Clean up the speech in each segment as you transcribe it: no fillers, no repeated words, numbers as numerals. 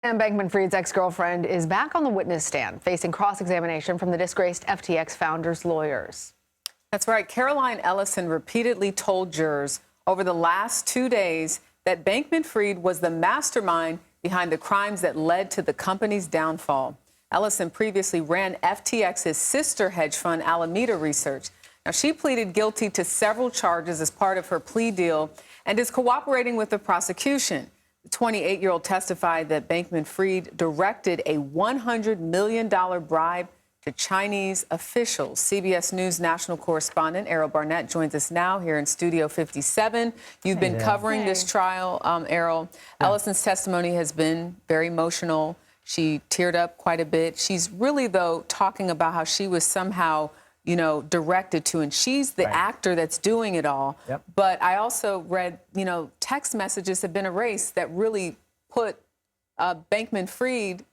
Sam Bankman-Fried's ex-girlfriend is back on the witness stand, facing cross-examination from the disgraced FTX founder's lawyers. That's right. Caroline Ellison repeatedly told jurors over the last 2 days that Bankman-Fried was the mastermind behind the crimes that led to the company's downfall. Ellison previously ran FTX's sister hedge fund, Alameda Research. Now, she pleaded guilty to several charges as part of her plea deal and is cooperating with the prosecution. The 28-year-old testified that Bankman-Fried directed a $100 million bribe to Chinese officials. CBS News national correspondent Errol Barnett joins us now here in Studio 57. You've been covering this trial, Errol. Ellison's testimony has been very emotional. She teared up quite a bit. She's really, though, talking about how she was somehow, directed to, and she's the actor that's doing it all. But I also read, text messages have been erased that really put Bankman-Fried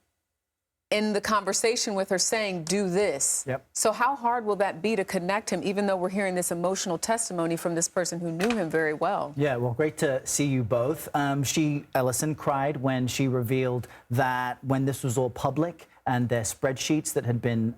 in the conversation with her saying, do this. So how hard will that be to connect him, even though we're hearing this emotional testimony from this person who knew him very well? Yeah, well, great to see you both. Ellison cried when she revealed that when this was all public and their spreadsheets that had been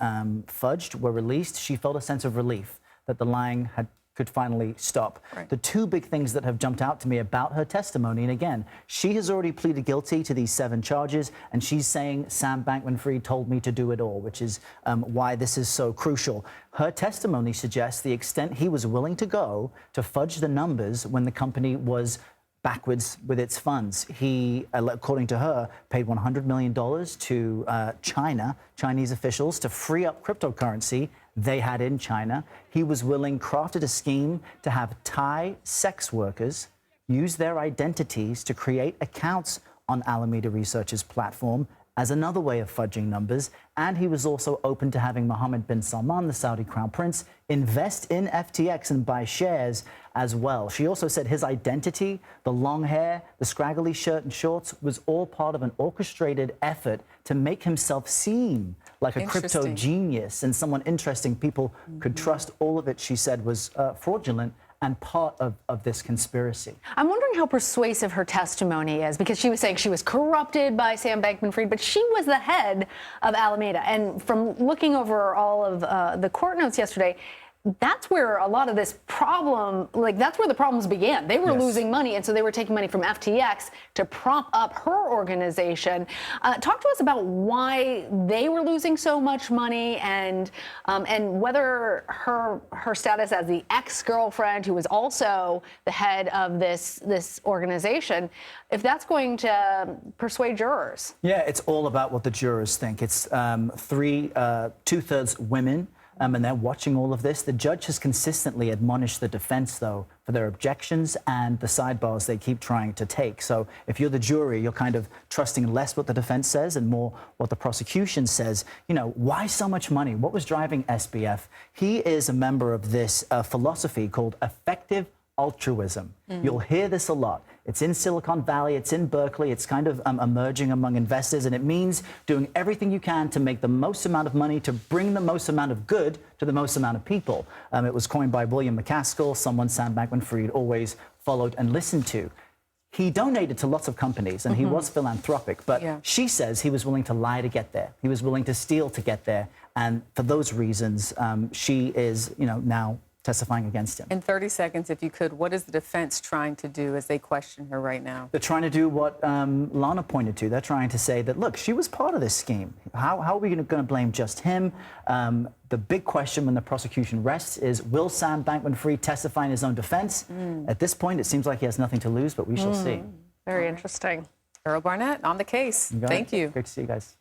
fudged were released, she felt a sense of relief that the lying could finally stop. The two big things that have jumped out to me about her testimony, and again, she has already pleaded guilty to these 7 charges, and she's saying Sam Bankman-Fried told me to do it all, which is why this is so crucial. Her testimony suggests the extent he was willing to go to fudge the numbers when the company was backwards with its funds. He, according to her, paid $100 million to Chinese officials to free up cryptocurrency they had in China. He was crafted a scheme to have Thai sex workers use their identities to create accounts on Alameda Research's platform as another way of fudging numbers. And he was also open to having Mohammed bin Salman, the Saudi crown prince, invest in FTX and buy shares as well. She also said his identity, the long hair, the scraggly shirt and shorts, was all part of an orchestrated effort to make himself seem like a crypto genius and someone interesting people could trust. All of it, she said, was fraudulent and part of this conspiracy. I'm wondering how persuasive her testimony is, because she was saying she was corrupted by Sam Bankman-Fried, but she was the head of Alameda. And from looking over all of the court notes yesterday, that's where a lot of this problem, that's where the problems began. They were losing money, and so they were taking money from FTX to prop up her organization. Talk to us about why they were losing so much money, and whether her status as the ex-girlfriend, who was also the head of this organization, if that's going to persuade jurors. Yeah, it's all about what the jurors think. It's two-thirds women. And they're watching all of this. The judge has consistently admonished the defense, though, for their objections and the sidebars they keep trying to take. So if you're the jury, you're kind of trusting less what the defense says and more what the prosecution says. Why so much money? What was driving SBF? He is a member of this philosophy called effective altruism. You'll hear this a lot. It's in Silicon Valley, it's in Berkeley, it's kind of emerging among investors, and it means doing everything you can to make the most amount of money, to bring the most amount of good to the most amount of people. It was coined by William McCaskill, someone Sam Bankman-Fried always followed and listened to. He donated to lots of companies, and he was philanthropic, but she says he was willing to lie to get there. He was willing to steal to get there, and for those reasons, she is, now testifying against him. In 30 seconds, if you could, what is the defense trying to do as they question her right now? They're trying to do what Lana pointed to. They're trying to say that, look, she was part of this scheme. How are we going to blame just him? The big question when the prosecution rests is, will Sam Bankman-Fried testify in his own defense? At this point, it seems like he has nothing to lose, but we shall see. Very interesting. Errol Barnett on the case. Thank you. Great to see you guys.